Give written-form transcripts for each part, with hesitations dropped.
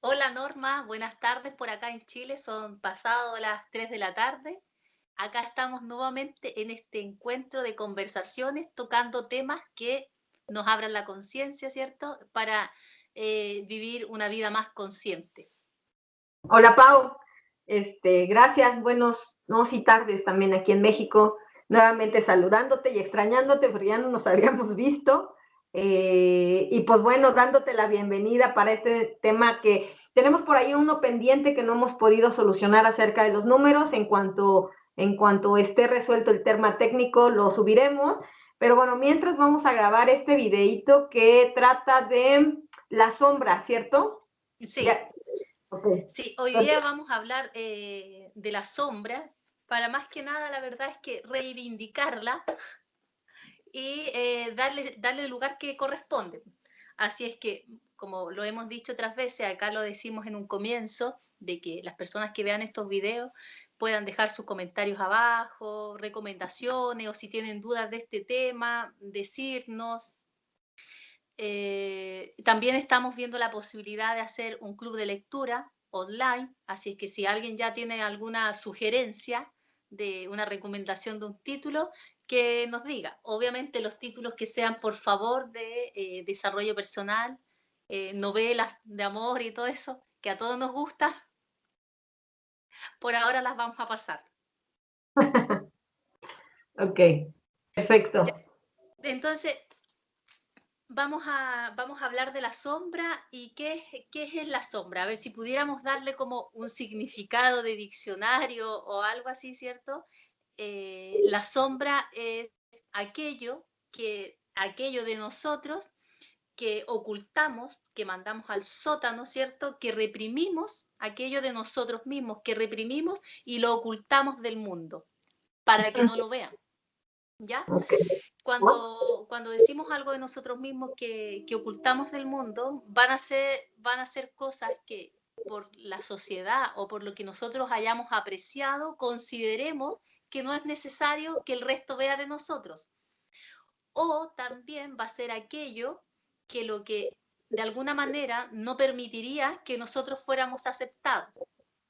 Hola Norma, buenas tardes por acá en Chile, son pasado las 3 de la tarde. Acá estamos nuevamente en este encuentro de conversaciones tocando temas que nos abran la conciencia, ¿cierto? Para vivir una vida más consciente. Hola Pau, gracias, buenos noches y tardes también aquí en México, nuevamente saludándote y extrañándote porque ya no nos habíamos visto. Y pues bueno, dándote la bienvenida para este tema que tenemos por ahí uno pendiente que no hemos podido solucionar acerca de los números. En cuanto esté resuelto el tema técnico, lo subiremos. Pero bueno, mientras vamos a grabar este videíto que trata de la sombra, ¿cierto? Sí, Ya, ok. sí, hoy día vamos a hablar de la sombra, para más que nada, la verdad es que reivindicarla y darle el lugar que corresponde. Así es que, como lo hemos dicho otras veces, acá lo decimos en un comienzo, de que las personas que vean estos videos puedan dejar sus comentarios abajo, recomendaciones o si tienen dudas de este tema, decirnos. También estamos viendo la posibilidad de hacer un club de lectura online, así es que si alguien ya tiene alguna sugerencia de una recomendación de un título, que nos diga. Obviamente los títulos que sean por favor de desarrollo personal, novelas de amor y todo eso, que a todos nos gusta, por ahora las vamos a pasar. Ok, perfecto. Ya. Entonces, vamos a hablar de la sombra y qué es la sombra. A ver si pudiéramos darle como un significado de diccionario o algo así, ¿cierto? La sombra es aquello de nosotros que ocultamos, que mandamos al sótano, ¿cierto? Que reprimimos, aquello de nosotros mismos, que reprimimos y lo ocultamos del mundo para que no lo vean, ¿ya? Ok. Cuando decimos algo de nosotros mismos que ocultamos del mundo, van a ser cosas que por la sociedad o por lo que nosotros hayamos apreciado, consideremos que no es necesario que el resto vea de nosotros. O también va a ser aquello que lo que de alguna manera no permitiría que nosotros fuéramos aceptados.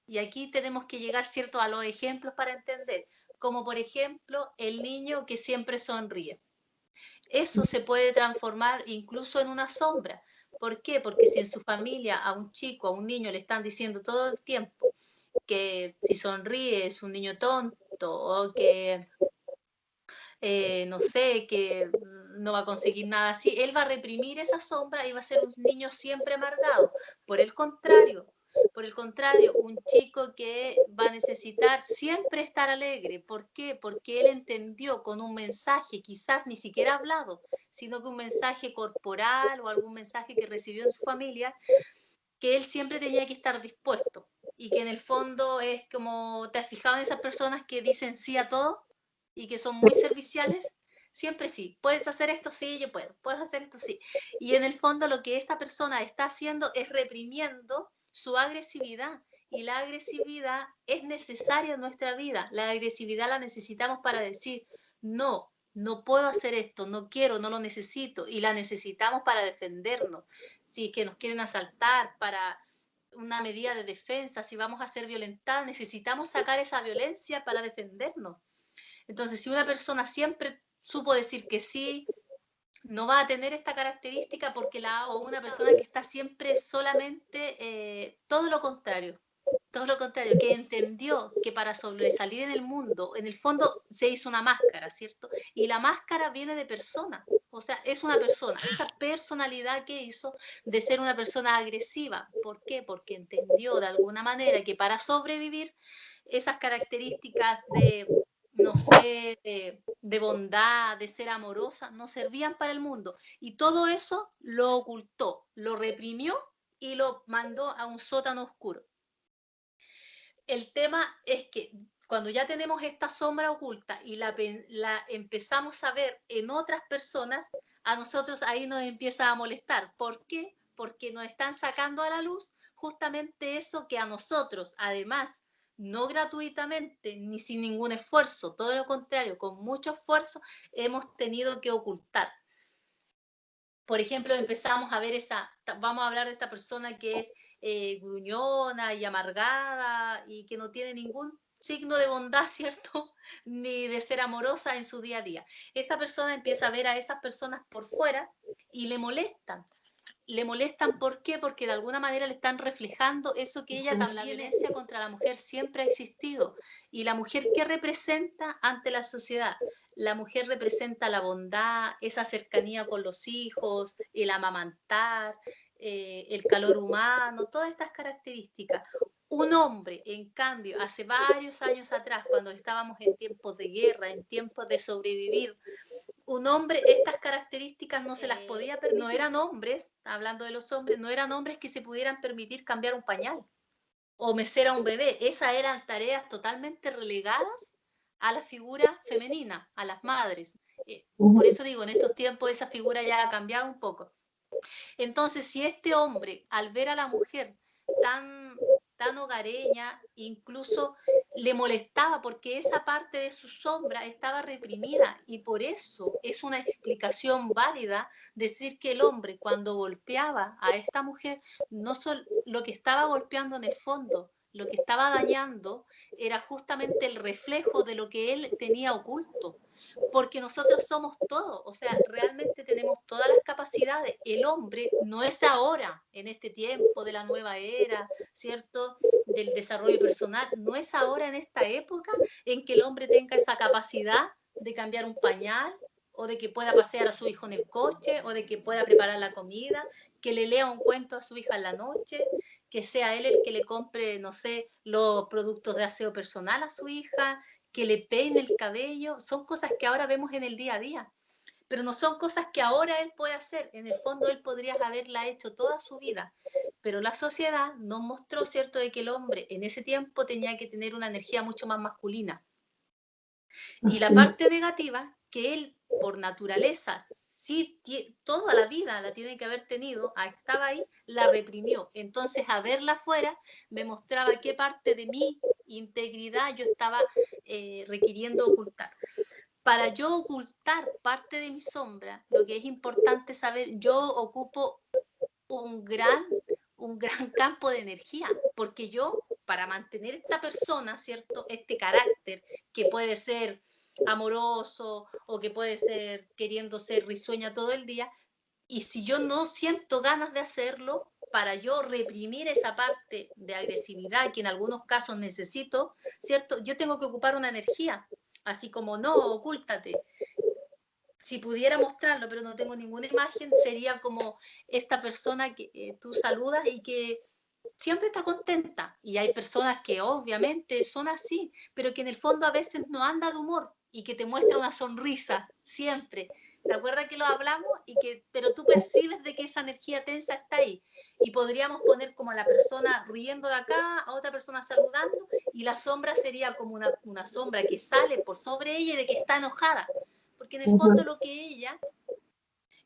Y aquí tenemos que llegar, ¿cierto?, a los ejemplos para entender, como por ejemplo el niño que siempre sonríe. Eso se puede transformar incluso en una sombra. ¿Por qué? Porque si en su familia a un chico, a un niño le están diciendo todo el tiempo que si sonríe es un niño tonto o que, no sé, que no va a conseguir nada así, él va a reprimir esa sombra y va a ser un niño siempre amargado. Por el contrario, un chico que va a necesitar siempre estar alegre. ¿Por qué? Porque él entendió con un mensaje, quizás ni siquiera hablado, sino que un mensaje corporal o algún mensaje que recibió en su familia, que él siempre tenía que estar dispuesto. Y que en el fondo es como, ¿te has fijado en esas personas que dicen sí a todo y que son muy serviciales? Siempre sí, puedes hacer esto, sí, yo puedo, puedes hacer esto, sí. Y en el fondo lo que esta persona está haciendo es reprimiendo su agresividad. Y la agresividad es necesaria en nuestra vida. La agresividad la necesitamos para decir, no, no puedo hacer esto, no quiero, no lo necesito. Y la necesitamos para defendernos. Si es que nos quieren asaltar, para una medida de defensa, si vamos a ser violentadas, necesitamos sacar esa violencia para defendernos. Entonces, si una persona siempre supo decir que sí, no va a tener esta característica porque o una persona que está siempre solamente todo lo contrario, que entendió que para sobresalir en el mundo, en el fondo se hizo una máscara, ¿cierto? Y la máscara viene de persona, o sea, es una persona, esa personalidad que hizo de ser una persona agresiva. ¿Por qué? Porque entendió de alguna manera que para sobrevivir esas características de, no sé, de bondad, de ser amorosa, no servían para el mundo. Y todo eso lo ocultó, lo reprimió y lo mandó a un sótano oscuro. El tema es que cuando ya tenemos esta sombra oculta y la empezamos a ver en otras personas, a nosotros ahí nos empieza a molestar. ¿Por qué? Porque nos están sacando a la luz justamente eso que a nosotros, además, no gratuitamente ni sin ningún esfuerzo, todo lo contrario, con mucho esfuerzo, hemos tenido que ocultar. por ejemplo, empezamos a ver vamos a hablar de esta persona que es gruñona y amargada y que no tiene ningún signo de bondad, ¿cierto? Ni de ser amorosa en su día a día. Esta persona empieza a ver a esas personas por fuera y le molestan. Le molestan, ¿por qué? Porque de alguna manera le están reflejando eso que ella también... La violencia contra la mujer siempre ha existido. ¿Y la mujer qué representa ante la sociedad? La mujer representa la bondad, esa cercanía con los hijos, el amamantar, el calor humano, todas estas características. Un hombre, en cambio, hace varios años atrás, cuando estábamos en tiempos de guerra, en tiempos de sobrevivir, un hombre estas características no se las podía permitir. No eran hombres, hablando de los hombres, no eran hombres que se pudieran permitir cambiar un pañal o mecer a un bebé. Esas eran tareas totalmente relegadas a la figura femenina, a las madres. Por eso digo, en estos tiempos esa figura ya ha cambiado un poco. Entonces, si este hombre, al ver a la mujer tan hogareña, incluso le molestaba porque esa parte de su sombra estaba reprimida, y por eso es una explicación válida decir que el hombre, cuando golpeaba a esta mujer, no solo lo que estaba golpeando en el fondo, lo que estaba dañando era justamente el reflejo de lo que él tenía oculto, porque nosotros somos todo, o sea, realmente tenemos todas las capacidades. El hombre no es ahora, en este tiempo de la nueva era, ¿cierto?, del desarrollo personal, no es ahora en esta época en que el hombre tenga esa capacidad de cambiar un pañal, o de que pueda pasear a su hijo en el coche, o de que pueda preparar la comida, que le lea un cuento a su hija en la noche, que sea él el que le compre, no sé, los productos de aseo personal a su hija, que le peine el cabello. Son cosas que ahora vemos en el día a día, pero no son cosas que ahora él puede hacer. En el fondo él podría haberla hecho toda su vida, pero la sociedad nos mostró, ¿cierto?, de que el hombre en ese tiempo tenía que tener una energía mucho más masculina. Y la parte negativa, que él por naturaleza, sí, toda la vida la tiene que haber tenido, estaba ahí, la reprimió. Entonces, a verla afuera, me mostraba qué parte de mi integridad yo estaba requiriendo ocultar. Para yo ocultar parte de mi sombra, lo que es importante saber, yo ocupo un gran campo de energía, porque yo, para mantener esta persona, ¿cierto?, este carácter que puede ser amoroso o que puede ser queriendo ser risueña todo el día, y si yo no siento ganas de hacerlo, para yo reprimir esa parte de agresividad que en algunos casos necesito, ¿cierto?, yo tengo que ocupar una energía, así como no, ocúltate. Si pudiera mostrarlo, pero no tengo ninguna imagen, sería como esta persona que tú saludas y que siempre está contenta. Y hay personas que obviamente son así, pero que en el fondo a veces no anda de humor y que te muestra una sonrisa, siempre. ¿Te acuerdas que lo hablamos? Pero tú percibes de que esa energía tensa está ahí. Y podríamos poner como a la persona riendo de acá, a otra persona saludando, y la sombra sería como una sombra que sale por sobre ella y de que está enojada. Porque en el fondo lo que ella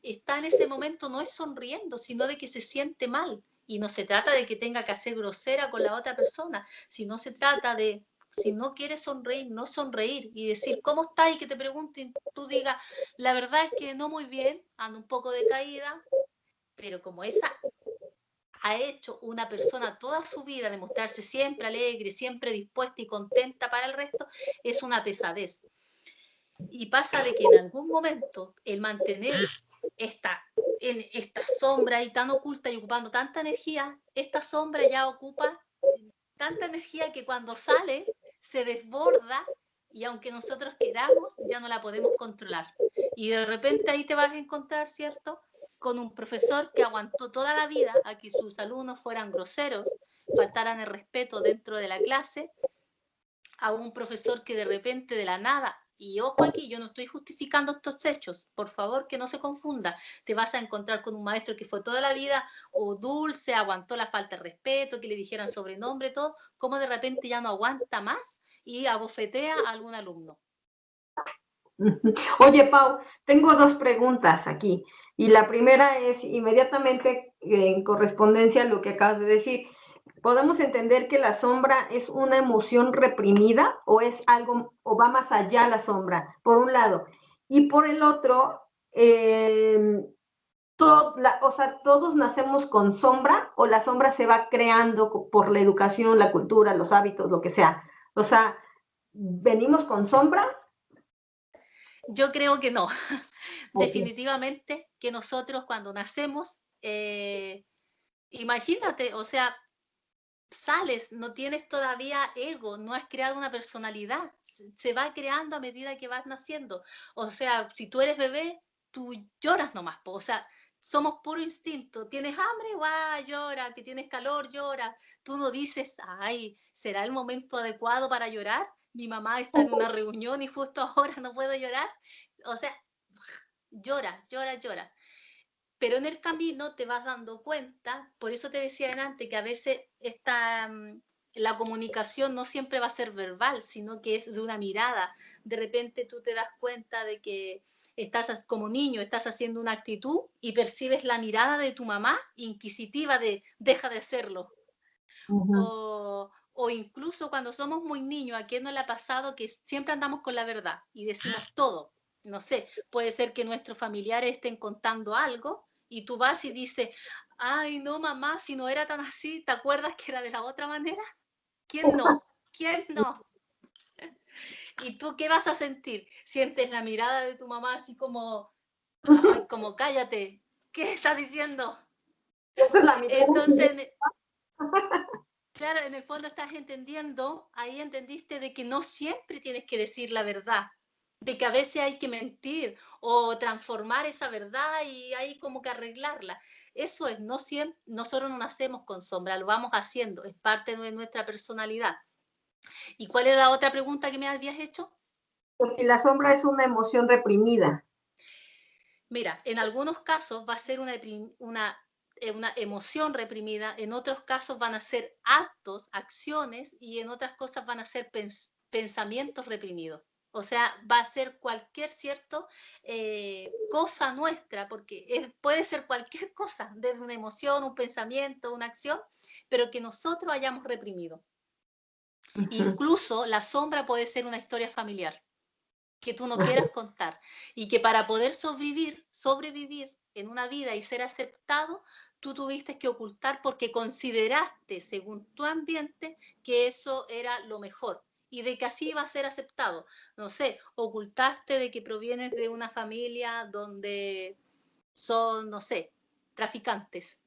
está en ese momento no es sonriendo, sino de que se siente mal. Y no se trata de que tenga que hacer grosera con la otra persona, sino se trata de, si no quieres sonreír, no sonreír y decir, ¿cómo estás? Y que te pregunten, tú digas, la verdad es que no muy bien, ando un poco decaída, pero como esa ha hecho una persona toda su vida de mostrarse siempre alegre, siempre dispuesta y contenta para el resto, es una pesadez. Y pasa de que en algún momento el mantener en esta sombra ahí tan oculta y ocupando tanta energía, esta sombra ya ocupa tanta energía que cuando sale se desborda, y aunque nosotros queramos, ya no la podemos controlar. Y de repente ahí te vas a encontrar, ¿cierto?, con un profesor que aguantó toda la vida a que sus alumnos fueran groseros, faltaran el respeto dentro de la clase, a un profesor que de repente de la nada, y ojo aquí, yo no estoy justificando estos hechos, por favor que no se confunda, te vas a encontrar con un maestro que fue toda la vida o dulce, aguantó la falta de respeto, que le dijeran sobrenombre, todo, como de repente ya no aguanta más y abofetea a algún alumno. Oye, Pau, tengo dos preguntas aquí, y la primera es inmediatamente en correspondencia a lo que acabas de decir. ¿Podemos entender que la sombra es una emoción reprimida o es algo, o va más allá la sombra, por un lado? Y por el otro, o sea, todos nacemos con sombra o la sombra se va creando por la educación, la cultura, los hábitos, lo que sea. O sea, ¿venimos con sombra? Yo creo que no. Okay. Definitivamente que nosotros cuando nacemos, imagínate, o sea, sales, no tienes todavía ego, no has creado una personalidad, se va creando a medida que vas naciendo. O sea, si tú eres bebé, tú lloras nomás, o sea, somos puro instinto, tienes hambre, guau, llora, que tienes calor, llora. Tú no dices, ay, ¿será el momento adecuado para llorar? Mi mamá está en una reunión y justo ahora no puedo llorar. O sea, llora, llora, llora. Pero en el camino te vas dando cuenta, por eso te decía antes que a veces la comunicación no siempre va a ser verbal, sino que es de una mirada. De repente tú te das cuenta de que estás como niño, estás haciendo una actitud y percibes la mirada de tu mamá inquisitiva de deja de hacerlo. Ujú. O incluso cuando somos muy niños, ¿a quién no le ha pasado que siempre andamos con la verdad y decimos todo? No sé, puede ser que nuestros familiares estén contando algo y tú vas y dices, ay, no, mamá, si no era tan así, ¿te acuerdas que era de la otra manera? ¿Quién no? ¿Quién no? ¿Y tú qué vas a sentir? ¿Sientes la mirada de tu mamá así como, ay, como cállate? ¿Qué estás diciendo? Esa es la mirada. Entonces, claro, en el fondo estás entendiendo, ahí entendiste de que no siempre tienes que decir la verdad, de que a veces hay que mentir o transformar esa verdad y hay como que arreglarla. Eso es, no siempre, nosotros no nacemos con sombra, lo vamos haciendo, es parte de nuestra personalidad. ¿Y cuál era la otra pregunta que me habías hecho? Si la sombra es una emoción reprimida. Mira, en algunos casos va a ser una emoción reprimida, en otros casos van a ser actos, acciones, y en otras cosas van a ser pensamientos reprimidos. O sea, va a ser cualquier cierto cosa nuestra, porque puede ser cualquier cosa, desde una emoción, un pensamiento, una acción, pero que nosotros hayamos reprimido. Ujú. Incluso la sombra puede ser una historia familiar que tú no quieras contar y que para poder sobrevivir en una vida y ser aceptado, tú tuviste que ocultar porque consideraste, según tu ambiente, que eso era lo mejor y de que así iba a ser aceptado. No sé, ocultaste de que provienes de una familia donde son, no sé, traficantes.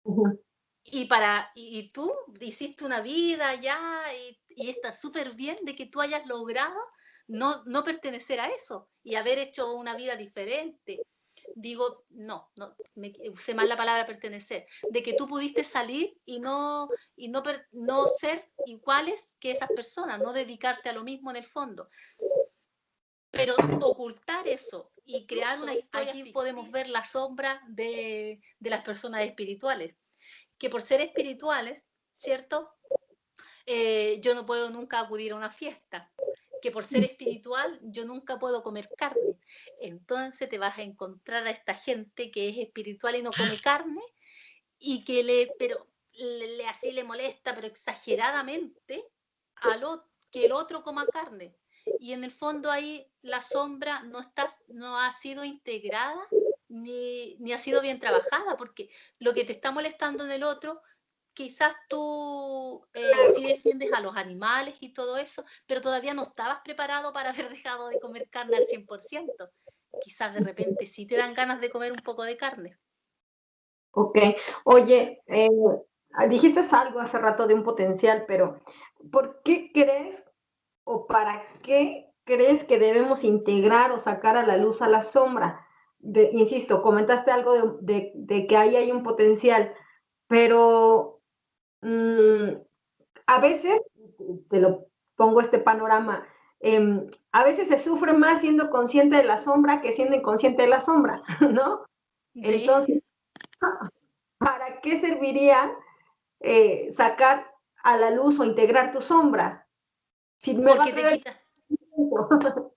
Ujú. Y tú hiciste una vida ya y está súper bien de que tú hayas logrado no pertenecer a eso y haber hecho una vida diferente. Digo, no, usé mal la palabra pertenecer, de que tú pudiste salir y no ser iguales que esas personas, no dedicarte a lo mismo en el fondo. Pero ocultar eso y crear una historia, aquí podemos ver la sombra de las personas espirituales que por ser espirituales, ¿cierto? Yo no puedo nunca acudir a una fiesta, que por ser espiritual yo nunca puedo comer carne. Entonces te vas a encontrar a esta gente que es espiritual y no come carne y que así le molesta, pero exageradamente, que el otro coma carne. Y en el fondo ahí la sombra no ha sido integrada ni ha sido bien trabajada, porque lo que te está molestando en el otro, quizás tú sí defiendes a los animales y todo eso, pero todavía no estabas preparado para haber dejado de comer carne al 100%. Quizás de repente sí te dan ganas de comer un poco de carne. Ok. Oye, dijiste algo hace rato de un potencial, pero ¿por qué crees o para qué crees que debemos integrar o sacar a la luz a la sombra? Insisto, comentaste algo de que ahí hay un potencial, pero a veces, te lo pongo este panorama, a veces se sufre más siendo consciente de la sombra que siendo inconsciente de la sombra, ¿no? Sí, Entonces, ¿para qué serviría sacar a la luz o integrar tu sombra? Si me va a porque te traer quita, eso.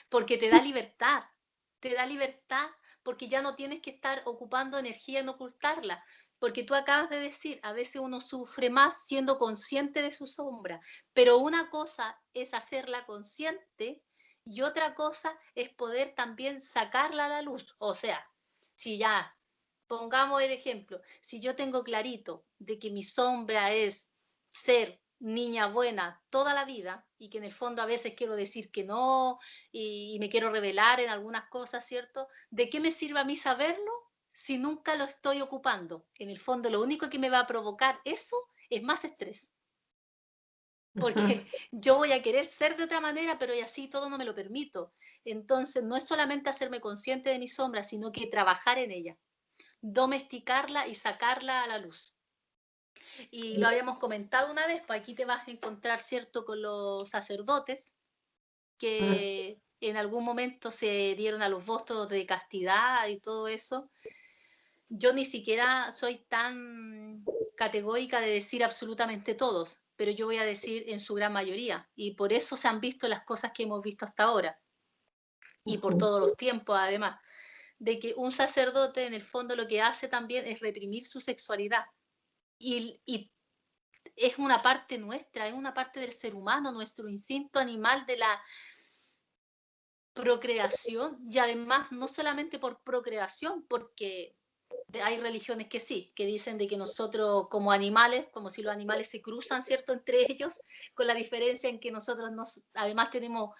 porque te da libertad porque ya no tienes que estar ocupando energía en ocultarla, porque tú acabas de decir, a veces uno sufre más siendo consciente de su sombra, pero una cosa es hacerla consciente y otra cosa es poder también sacarla a la luz, o sea, si ya pongamos el ejemplo, si yo tengo clarito de que mi sombra es ser niña buena toda la vida y que en el fondo a veces quiero decir que no y me quiero revelar en algunas cosas, ¿cierto? ¿De qué me sirve a mí saberlo si nunca lo estoy ocupando? En el fondo lo único que me va a provocar eso es más estrés. Porque yo voy a querer ser de otra manera, pero y así todo no me lo permito. Entonces, no es solamente hacerme consciente de mi sombra, sino que trabajar en ella, domesticarla y sacarla a la luz. Y lo habíamos comentado una vez, pues aquí te vas a encontrar, ¿cierto?, con los sacerdotes que en algún momento se dieron a los votos de castidad y todo eso. Yo ni siquiera soy tan categórica de decir absolutamente todos, pero yo voy a decir en su gran mayoría. Y por eso se han visto las cosas que hemos visto hasta ahora. Y por todos los tiempos, además, de que un sacerdote en el fondo lo que hace también es reprimir su sexualidad. Y es una parte nuestra, es una parte del ser humano, nuestro instinto animal de la procreación, y además no solamente por procreación, porque hay religiones que sí, que dicen de que nosotros como animales, como si los animales se cruzan, ¿cierto?, entre ellos, con la diferencia en que nosotros además tenemos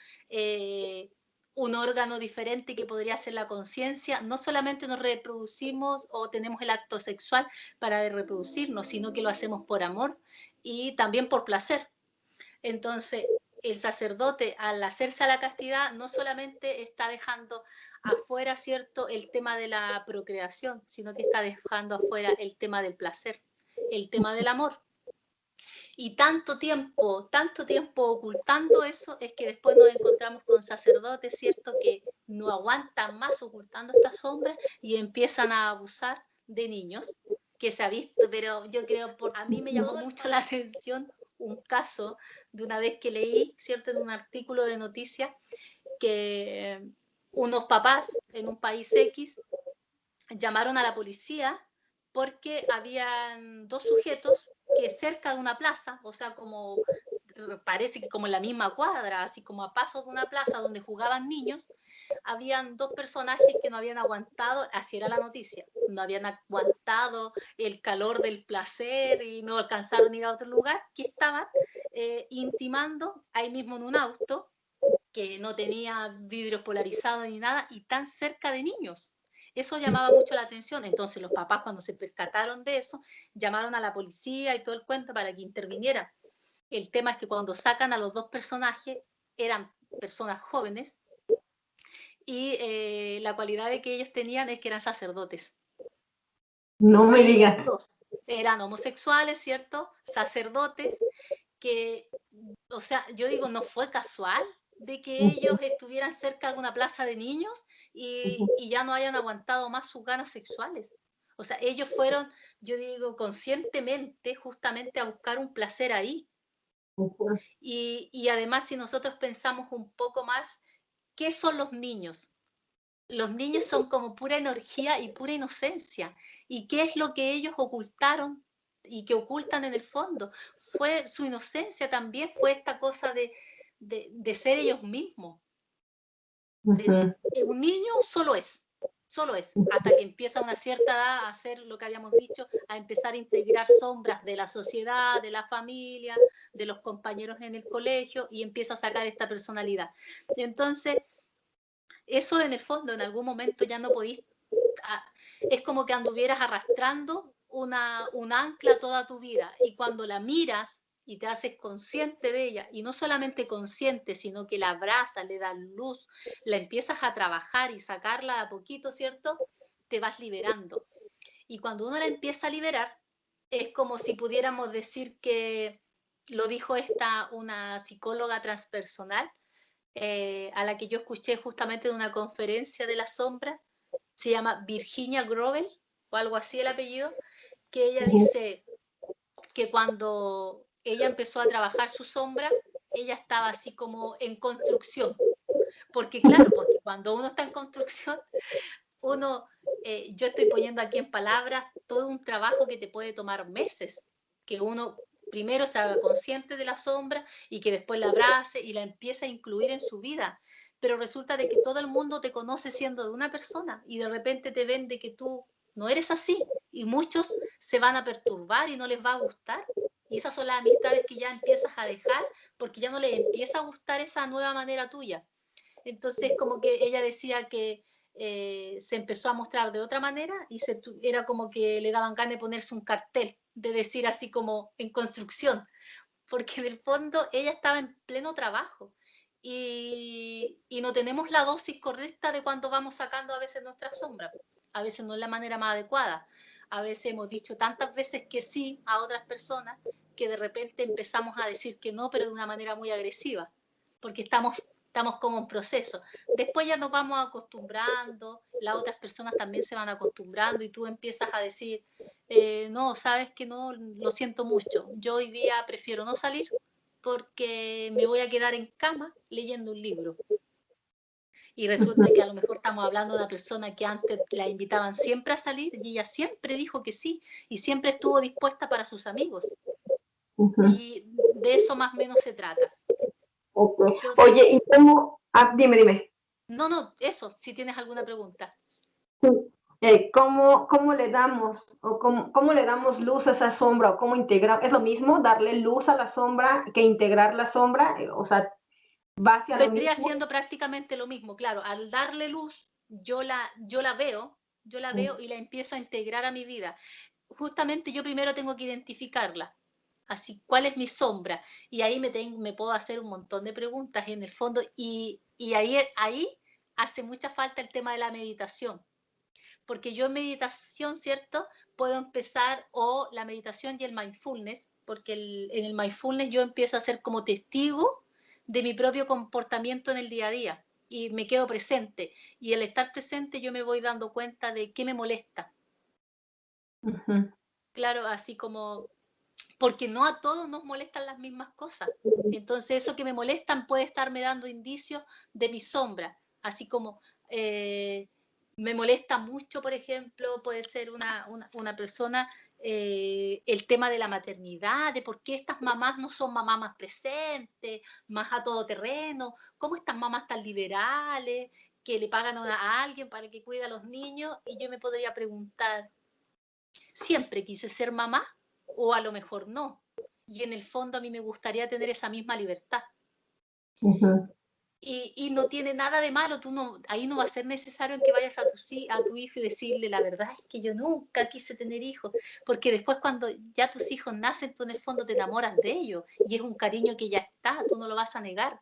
un órgano diferente que podría ser la conciencia. No solamente nos reproducimos o tenemos el acto sexual para reproducirnos, sino que lo hacemos por amor y también por placer. Entonces, el sacerdote, al hacerse a la castidad, no solamente está dejando afuera, ¿cierto?, el tema de la procreación, sino que está dejando afuera el tema del placer, el tema del amor. Y tanto tiempo ocultando eso, es que después nos encontramos con sacerdotes, ¿cierto?, que no aguantan más ocultando esta sombra y empiezan a abusar de niños, que se ha visto, pero yo creo, a mí me llamó mucho la atención un caso de una vez que leí, ¿cierto?, en un artículo de noticias, que unos papás en un país X llamaron a la policía porque habían dos sujetos que cerca de una plaza, o sea, como parece que como en la misma cuadra, así como a pasos de una plaza donde jugaban niños, habían dos personajes que no habían aguantado, así era la noticia, no habían aguantado el calor del placer y no alcanzaron a ir a otro lugar, que estaban intimando ahí mismo en un auto que no tenía vidrios polarizados ni nada y tan cerca de niños. Eso llamaba mucho la atención. Entonces los papás, cuando se percataron de eso, llamaron a la policía y todo el cuento para que interviniera. El tema es que cuando sacan a los dos personajes, eran personas jóvenes y la cualidad de que ellos tenían es que eran sacerdotes. No me digas. Ellos dos eran homosexuales, ¿cierto? Sacerdotes que, o sea, yo digo, no fue casual de que ellos estuvieran cerca de una plaza de niños y ya no hayan aguantado más sus ganas sexuales. O sea, ellos fueron, yo digo, conscientemente justamente a buscar un placer ahí. Y además, si nosotros pensamos un poco más, ¿qué son los niños? Los niños son como pura energía y pura inocencia. ¿Y qué es lo que ellos ocultaron y que ocultan en el fondo? Fue su inocencia también, fue esta cosa de ser ellos mismos. Un niño solo es, hasta que empieza a una cierta edad a hacer lo que habíamos dicho, a empezar a integrar sombras de la sociedad, de la familia, de los compañeros en el colegio y empieza a sacar esta personalidad. Entonces, eso en el fondo, en algún momento ya no podís, es como que anduvieras arrastrando un ancla toda tu vida y cuando la miras y te haces consciente de ella, y no solamente consciente, sino que la abrazas, le das luz, la empiezas a trabajar y sacarla a poquito, ¿cierto? Te vas liberando. Y cuando uno la empieza a liberar, es como si pudiéramos decir que, lo dijo una psicóloga transpersonal, a la que yo escuché justamente en una conferencia de la sombra, se llama Virginia Grovel, o algo así el apellido, que ella dice que cuando ella empezó a trabajar su sombra, ella estaba así como en construcción. Porque claro, porque cuando uno está en construcción, yo estoy poniendo aquí en palabras todo un trabajo que te puede tomar meses, que uno primero se haga consciente de la sombra y que después la abrace y la empiece a incluir en su vida. Pero resulta de que todo el mundo te conoce siendo de una persona y de repente te ven de que tú no eres así. Y muchos se van a perturbar y no les va a gustar. Y esas son las amistades que ya empiezas a dejar porque ya no les empieza a gustar esa nueva manera tuya. Entonces, como que ella decía que se empezó a mostrar de otra manera y era como que le daban ganas de ponerse un cartel, de decir así como en construcción, porque en el fondo ella estaba en pleno trabajo y no tenemos la dosis correcta de cuando vamos sacando a veces nuestra sombra. A veces no es la manera más adecuada. A veces hemos dicho tantas veces que sí a otras personas que de repente empezamos a decir que no, pero de una manera muy agresiva, porque estamos como en proceso. Después ya nos vamos acostumbrando, las otras personas también se van acostumbrando y tú empiezas a decir, no, sabes que no, lo siento mucho. Yo hoy día prefiero no salir porque me voy a quedar en cama leyendo un libro. Y resulta que a lo mejor estamos hablando de una persona que antes la invitaban siempre a salir y ella siempre dijo que sí y siempre estuvo dispuesta para sus amigos. Y de eso más o menos se trata. Okay. Oye, ¿y cómo? Dime. No, eso, si tienes alguna pregunta. ¿Cómo le damos o cómo le damos luz a esa sombra o cómo integrar? ¿Es lo mismo darle luz a la sombra que integrar la sombra? O sea, ¿va hacia lo Vendría mismo? siendo prácticamente lo mismo, claro, al darle luz, yo la veo y la empiezo a integrar a mi vida. Justamente yo primero tengo que identificarla, así, ¿cuál es mi sombra? Y ahí me puedo hacer un montón de preguntas en el fondo y ahí hace mucha falta el tema de la meditación, porque yo en meditación, ¿cierto? Puedo empezar, o la meditación y el mindfulness, porque en el mindfulness yo empiezo a ser como testigo de mi propio comportamiento en el día a día y me quedo presente. Y al estar presente yo me voy dando cuenta de qué me molesta. Claro, así como, porque no a todos nos molestan las mismas cosas. Entonces eso que me molestan puede estarme dando indicios de mi sombra, así como me molesta mucho, por ejemplo, puede ser una persona, el tema de la maternidad, de por qué estas mamás no son mamás más presentes, más a todo terreno, cómo estas mamás tan liberales, que le pagan a alguien para que cuide a los niños, y yo me podría preguntar, ¿siempre quise ser mamá o a lo mejor no? Y en el fondo a mí me gustaría tener esa misma libertad. Y no tiene nada de malo, ahí no va a ser necesario en que vayas a tu hijo y decirle, la verdad es que yo nunca quise tener hijos, porque después cuando ya tus hijos nacen, tú en el fondo te enamoras de ellos y es un cariño que ya está, tú no lo vas a negar.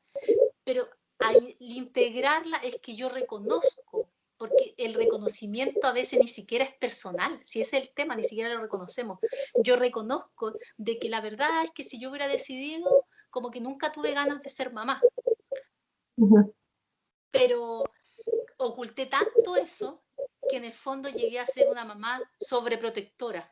Pero al integrarla es que yo reconozco, porque el reconocimiento a veces ni siquiera es personal, si ese es el tema, ni siquiera lo reconocemos. Yo reconozco de que la verdad es que si yo hubiera decidido, como que nunca tuve ganas de ser mamá, pero oculté tanto eso que en el fondo llegué a ser una mamá sobreprotectora.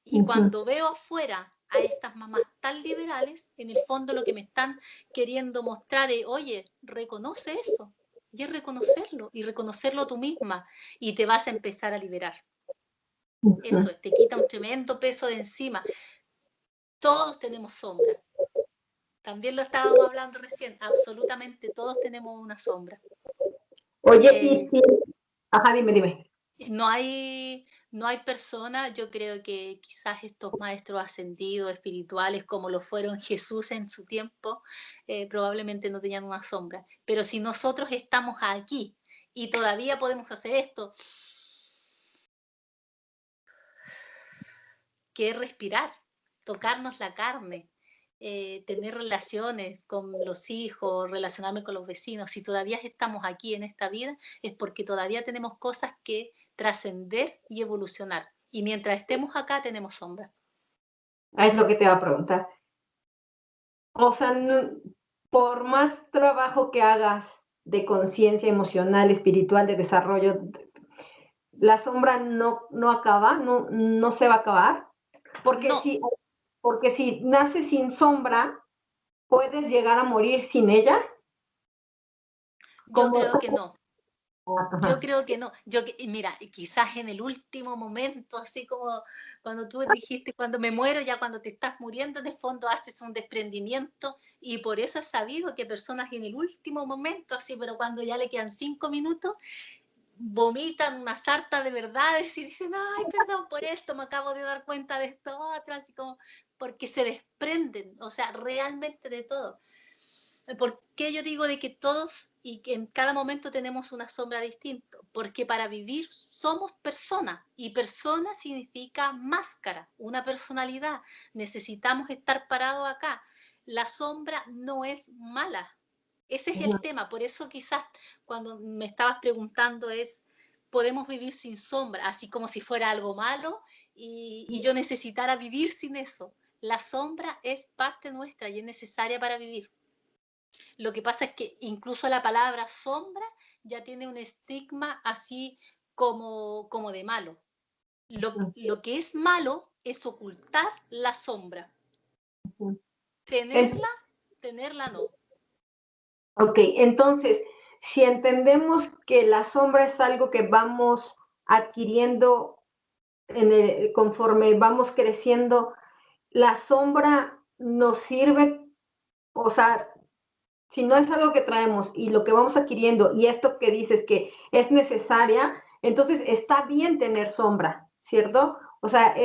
Y cuando veo afuera a estas mamás tan liberales, en el fondo lo que me están queriendo mostrar es, oye, reconoce eso. Y es reconocerlo, y reconocerlo tú misma, y te vas a empezar a liberar. Eso te quita un tremendo peso de encima. Todos tenemos sombra. También lo estábamos hablando recién, absolutamente todos tenemos una sombra. Oye, ajá, dime. No hay personas, yo creo que quizás estos maestros ascendidos, espirituales, como lo fueron Jesús en su tiempo, probablemente no tenían una sombra. Pero si nosotros estamos aquí y todavía podemos hacer esto, que es respirar, tocarnos la carne, tener relaciones con los hijos, relacionarme con los vecinos, si todavía estamos aquí en esta vida, es porque todavía tenemos cosas que trascender y evolucionar. Y mientras estemos acá, tenemos sombra. Es lo que te va a preguntar. O sea, por más trabajo que hagas de conciencia emocional, espiritual, de desarrollo, la sombra no acaba, no se va a acabar. Porque No, porque si naces sin sombra, puedes llegar a morir sin ella. yo creo que no. Yo Ajá. creo que no. Mira, quizás en el último momento, así como cuando tú dijiste, cuando me muero, ya cuando te estás muriendo, en el fondo haces un desprendimiento y por eso es sabido que personas en el último momento, así, pero cuando ya le quedan 5 minutos, vomitan una sarta de verdades y dicen, ay, perdón por esto, me acabo de dar cuenta de esto otro, así como, porque se desprenden, o sea, realmente de todo. ¿Por qué yo digo de que todos y que en cada momento tenemos una sombra distinta? Porque para vivir somos personas y persona significa máscara, una personalidad. Necesitamos estar parados acá. La sombra no es mala. Ese es el tema. Por eso quizás cuando me estabas preguntando es, podemos vivir sin sombra, así como si fuera algo malo y yo necesitara vivir sin eso. La sombra es parte nuestra y es necesaria para vivir. Lo que pasa es que incluso la palabra sombra ya tiene un estigma así como de malo. Lo que es malo es ocultar la sombra. En- Tenerla no. Ok, entonces, si entendemos que la sombra es algo que vamos adquiriendo conforme vamos creciendo, la sombra nos sirve, o sea, si no es algo que traemos y lo que vamos adquiriendo y esto que dices que es necesaria, entonces está bien tener sombra, ¿cierto? O sea,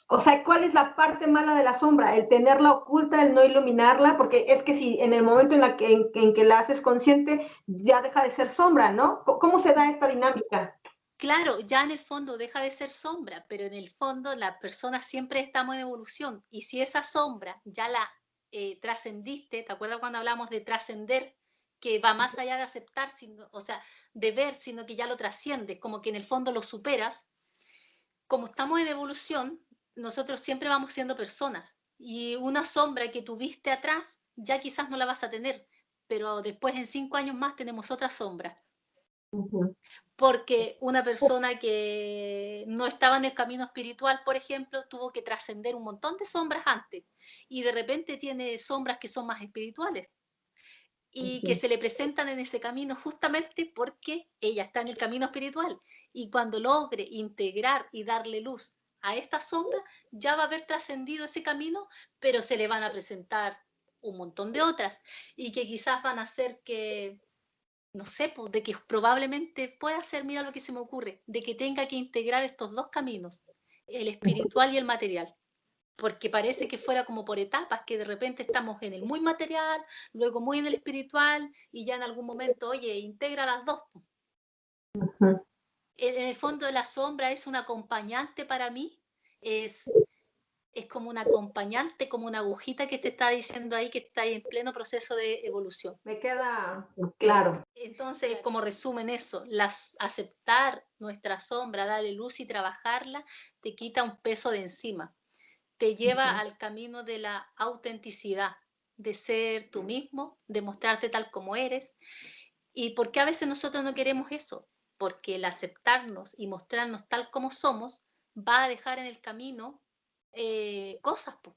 o sea, ¿cuál es la parte mala de la sombra? El tenerla oculta, el no iluminarla, porque es que si en el momento en que la haces consciente, ya deja de ser sombra, ¿no? ¿Cómo se da esta dinámica? Claro, ya en el fondo deja de ser sombra, pero en el fondo las personas siempre estamos en evolución. Y si esa sombra ya la trascendiste, ¿te acuerdas cuando hablamos de trascender? Que va más allá de aceptar, o sea, de ver, sino que ya lo trasciendes, como que en el fondo lo superas. Como estamos en evolución, nosotros siempre vamos siendo personas. Y una sombra que tuviste atrás, ya quizás no la vas a tener, pero después en 5 años más tenemos otra sombra porque una persona que no estaba en el camino espiritual, por ejemplo, tuvo que trascender un montón de sombras antes y de repente tiene sombras que son más espirituales y que se le presentan en ese camino justamente porque ella está en el camino espiritual y cuando logre integrar y darle luz a esta sombra, ya va a haber trascendido ese camino, pero se le van a presentar un montón de otras y que quizás van a hacer que no sé, pues, de que probablemente pueda ser, mira lo que se me ocurre, de que tenga que integrar estos dos caminos, el espiritual y el material, porque parece que fuera como por etapas, que de repente estamos en el muy material, luego muy en el espiritual y ya en algún momento, oye, integra las dos. En el fondo de la sombra es un acompañante para mí, es es como un acompañante, como una agujita que te está diciendo ahí que está ahí en pleno proceso de evolución. Me queda claro. Entonces, como resumen eso, aceptar nuestra sombra, darle luz y trabajarla, te quita un peso de encima, te lleva al camino de la autenticidad, de ser tú mismo, de mostrarte tal como eres. ¿Y por qué a veces nosotros no queremos eso? Porque el aceptarnos y mostrarnos tal como somos va a dejar en el camino cosas, po.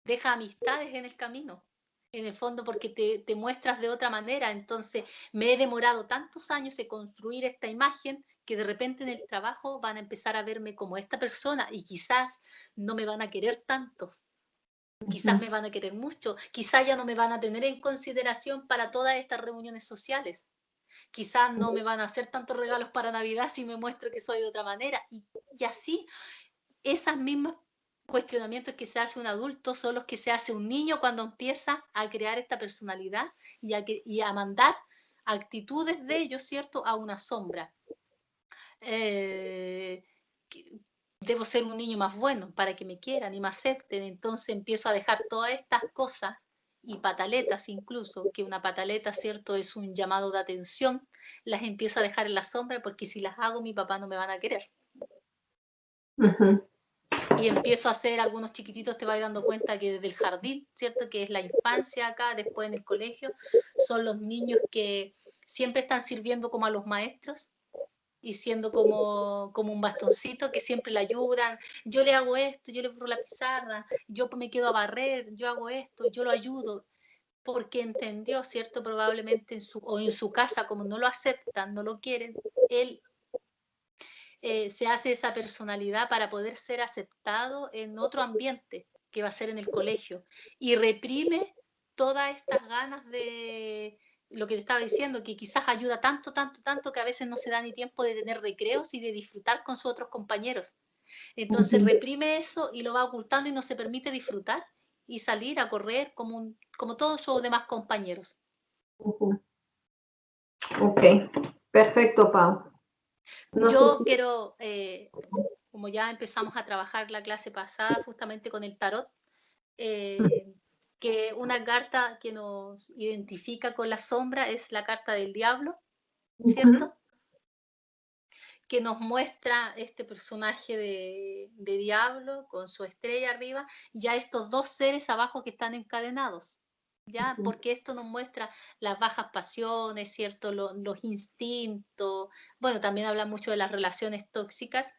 Deja amistades en el camino, en el fondo porque te muestras de otra manera. Entonces, me he demorado tantos años en construir esta imagen que de repente en el trabajo van a empezar a verme como esta persona y quizás no me van a querer tanto, quizás me van a querer mucho, quizás ya no me van a tener en consideración para todas estas reuniones sociales. Quizás no me van a hacer tantos regalos para Navidad si me muestro que soy de otra manera. Y así esas mismas cuestionamientos que se hace un adulto son los que se hace un niño cuando empieza a crear esta personalidad y a mandar actitudes de ellos, ¿cierto?, a una sombra. Eh, debo ser un niño más bueno para que me quieran y me acepten, entonces empiezo a dejar todas estas cosas y pataletas incluso, que una pataleta, ¿cierto?, es un llamado de atención, las empiezo a dejar en la sombra porque si las hago mi papá no me van a querer. Y empiezo a hacer algunos chiquititos, te vas dando cuenta que desde el jardín, ¿cierto? Que es la infancia acá, después en el colegio, son los niños que siempre están sirviendo como a los maestros y siendo como un bastoncito que siempre le ayudan. Yo le hago esto, yo le borro la pizarra, yo me quedo a barrer, yo hago esto, yo lo ayudo. Porque entendió, ¿cierto? Probablemente o en su casa, como no lo aceptan, no lo quieren, él se hace esa personalidad para poder ser aceptado en otro ambiente, que va a ser en el colegio, y reprime todas estas ganas lo que te estaba diciendo, que quizás ayuda tanto, tanto, tanto que a veces no se da ni tiempo de tener recreos y de disfrutar con sus otros compañeros. Entonces reprime eso y lo va ocultando y no se permite disfrutar y salir a correr como todos sus demás compañeros. Ok, perfecto, Pau. No sé Yo si... quiero, como ya empezamos a trabajar la clase pasada justamente con el tarot, que una carta que nos identifica con la sombra es la carta del diablo, ¿cierto? Que nos muestra este personaje de diablo con su estrella arriba, ya estos dos seres abajo que están encadenados, ¿ya? Porque esto nos muestra las bajas pasiones, ¿cierto? Los instintos, bueno, también habla mucho de las relaciones tóxicas,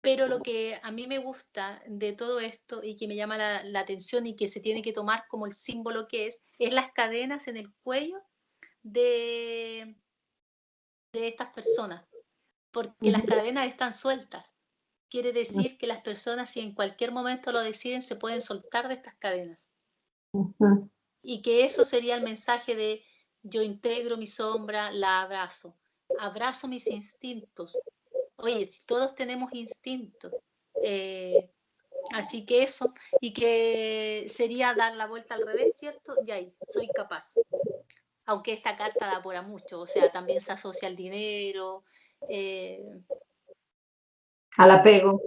pero lo que a mí me gusta de todo esto y que me llama la atención y que se tiene que tomar como el símbolo que es las cadenas en el cuello de, de estas personas, porque las cadenas están sueltas. Quiere decir que las personas, si en cualquier momento lo deciden, se pueden soltar de estas cadenas. Y que eso sería el mensaje de yo integro mi sombra, la abrazo, abrazo mis instintos. Oye, si todos tenemos instintos, así que eso, y que sería dar la vuelta al revés, ¿cierto? Y ahí, soy capaz. Aunque esta carta da por a mucho, o sea, también se asocia al dinero, al apego.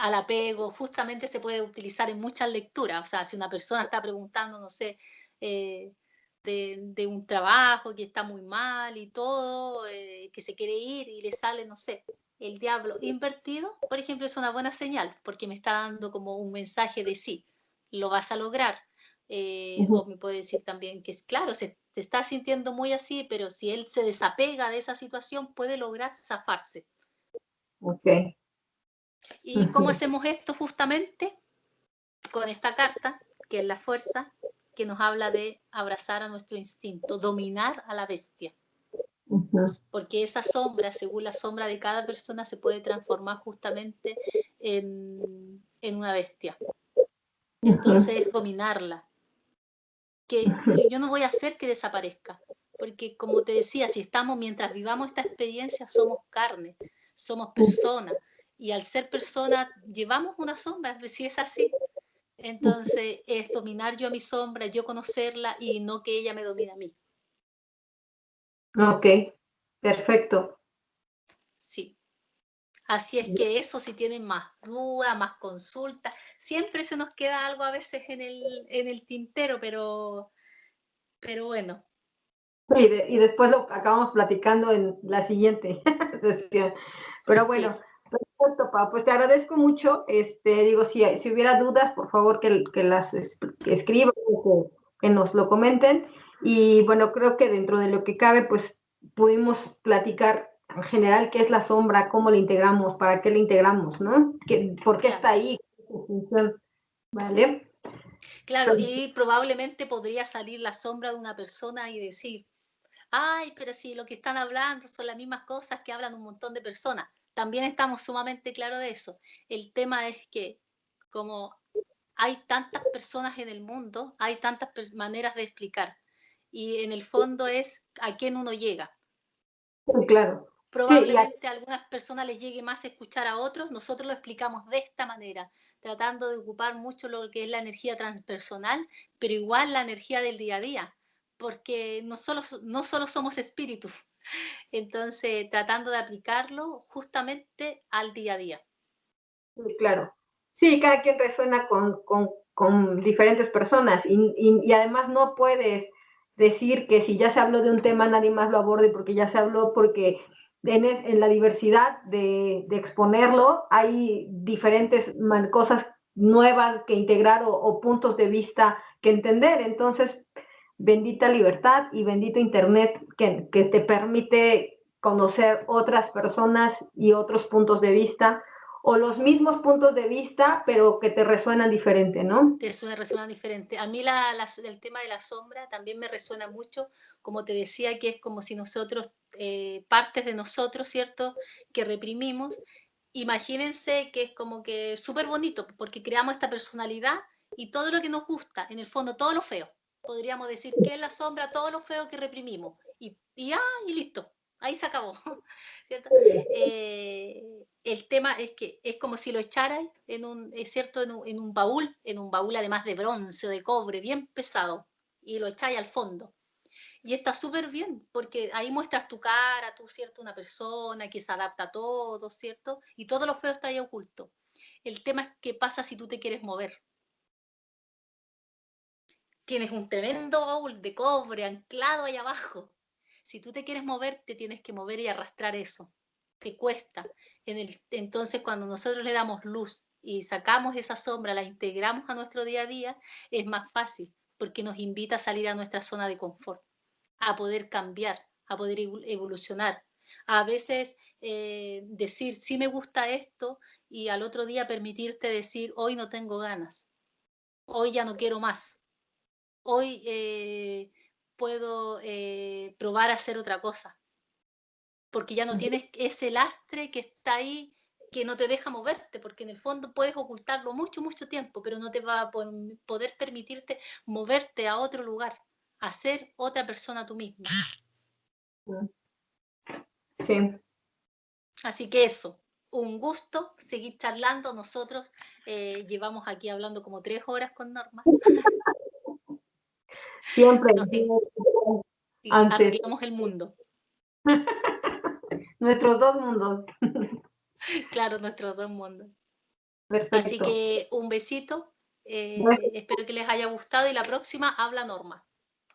al apego, justamente se puede utilizar en muchas lecturas. O sea, si una persona está preguntando, no sé, de un trabajo que está muy mal y todo, que se quiere ir y le sale, no sé, el diablo invertido, por ejemplo, es una buena señal porque me está dando como un mensaje de sí, lo vas a lograr. O me puede decir también que es claro, se está sintiendo muy así, pero si él se desapega de esa situación, puede lograr zafarse. Ok. ¿Y cómo hacemos esto justamente? Con esta carta, que es la fuerza, que nos habla de abrazar a nuestro instinto, dominar a la bestia. Porque esa sombra, según la sombra de cada persona, se puede transformar justamente en una bestia. Entonces, es dominarla. Que yo no voy a hacer que desaparezca. Porque, como te decía, si estamos, mientras vivamos esta experiencia, somos carne, somos personas. Y al ser persona, llevamos una sombra, si es así. Entonces es dominar yo a mi sombra, yo conocerla y no que ella me domine a mí. Ok, perfecto. Sí. Así es que eso, si tienen más dudas, más consultas, siempre se nos queda algo a veces en el tintero, pero bueno. Y después lo acabamos platicando en la siguiente sesión. Pero bueno, Sí. perfecto, Pau. Pues te agradezco mucho. Digo, si hubiera dudas, por favor que las escriban, que nos lo comenten. Y bueno, creo que dentro de lo que cabe, pues pudimos platicar en general qué es la sombra, cómo la integramos, para qué la integramos, ¿no? ¿Por qué Claro. está ahí? ¿Vale? Claro, y probablemente podría salir la sombra de una persona y decir, ay, pero si lo que están hablando son las mismas cosas que hablan un montón de personas. También estamos sumamente claros de eso. El tema es que como hay tantas personas en el mundo, hay tantas maneras de explicar. Y en el fondo es a quién uno llega. Sí, claro. Sí, Probablemente a algunas personas les llegue más escuchar a otros, nosotros lo explicamos de esta manera, tratando de ocupar mucho lo que es la energía transpersonal, pero igual la energía del día a día, porque no solo somos espíritus, entonces tratando de aplicarlo justamente al día a día. sí, claro. Sí, cada quien resuena con diferentes personas y además no puedes decir que si ya se habló de un tema nadie más lo aborde porque ya se habló, porque en la diversidad de exponerlo hay diferentes cosas nuevas que integrar o puntos de vista que entender. Entonces, bendita libertad y bendito Internet que te permite conocer otras personas y otros puntos de vista o los mismos puntos de vista, pero que te resuenan diferente, ¿no? Te resuena diferente. A mí el tema de la sombra también me resuena mucho, como te decía, que es como si nosotros, partes de nosotros, ¿cierto?, que reprimimos. Imagínense que es como que súper bonito, porque creamos esta personalidad y todo lo que nos gusta, en el fondo todo lo feo. Podríamos decir que es la sombra, todo lo feo que reprimimos. Y listo, ahí se acabó. ¿Cierto? El tema es que es como si lo echarais es cierto, en un baúl además de bronce o de cobre, bien pesado, y lo echáis al fondo. Y está súper bien, porque ahí muestras tu cara, tú, ¿cierto? Una persona que se adapta a todo, ¿cierto? Y todo lo feo está ahí oculto. El tema es qué pasa si tú te quieres mover. Tienes un tremendo baúl de cobre anclado ahí abajo. Si tú te quieres mover, te tienes que mover y arrastrar eso. Te cuesta. Entonces, cuando nosotros le damos luz y sacamos esa sombra, la integramos a nuestro día a día, es más fácil, porque nos invita a salir a nuestra zona de confort, a poder cambiar, a poder evolucionar. A veces decir, sí me gusta esto, y al otro día permitirte decir, hoy no tengo ganas, hoy ya no quiero más, hoy puedo probar a hacer otra cosa, porque ya no tienes ese lastre que está ahí, que no te deja moverte, porque en el fondo puedes ocultarlo mucho, mucho tiempo, pero no te va a poder permitirte moverte a otro lugar, a ser otra persona tú misma. Sí. Así que eso, un gusto seguir charlando. Nosotros llevamos aquí hablando como 3 horas con Norma. Siempre. Nos, sí, Antes. arreglamos el mundo. Nuestros dos mundos. Claro, nuestros dos mundos. Así Perfecto. que un besito. Espero que les haya gustado y la próxima habla Norma.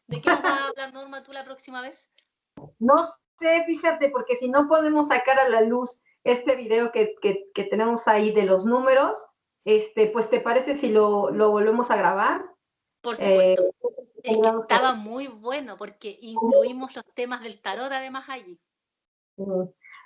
¿De qué nos va a hablar Norma tú la próxima vez? No sé, fíjate, porque si no podemos sacar a la luz este video que tenemos ahí de los números, pues ¿te parece si lo volvemos a grabar? Por Eh, supuesto. Es que estaba muy bueno porque incluimos los temas del tarot además allí.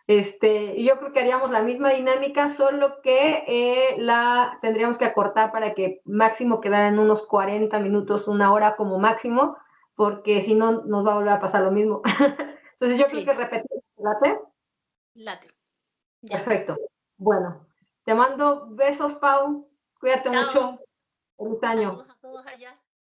Y yo creo que haríamos la misma dinámica, solo que la tendríamos que acortar para que máximo quedaran unos 40 minutos, una hora como máximo, porque si no nos va a volver a pasar lo mismo. Entonces yo creo Sí, que repetimos, ¿late? late. Ya. Perfecto. Bueno, te mando besos, Pau. Cuídate Chao. mucho. Feliz año. Saludos a todos allá.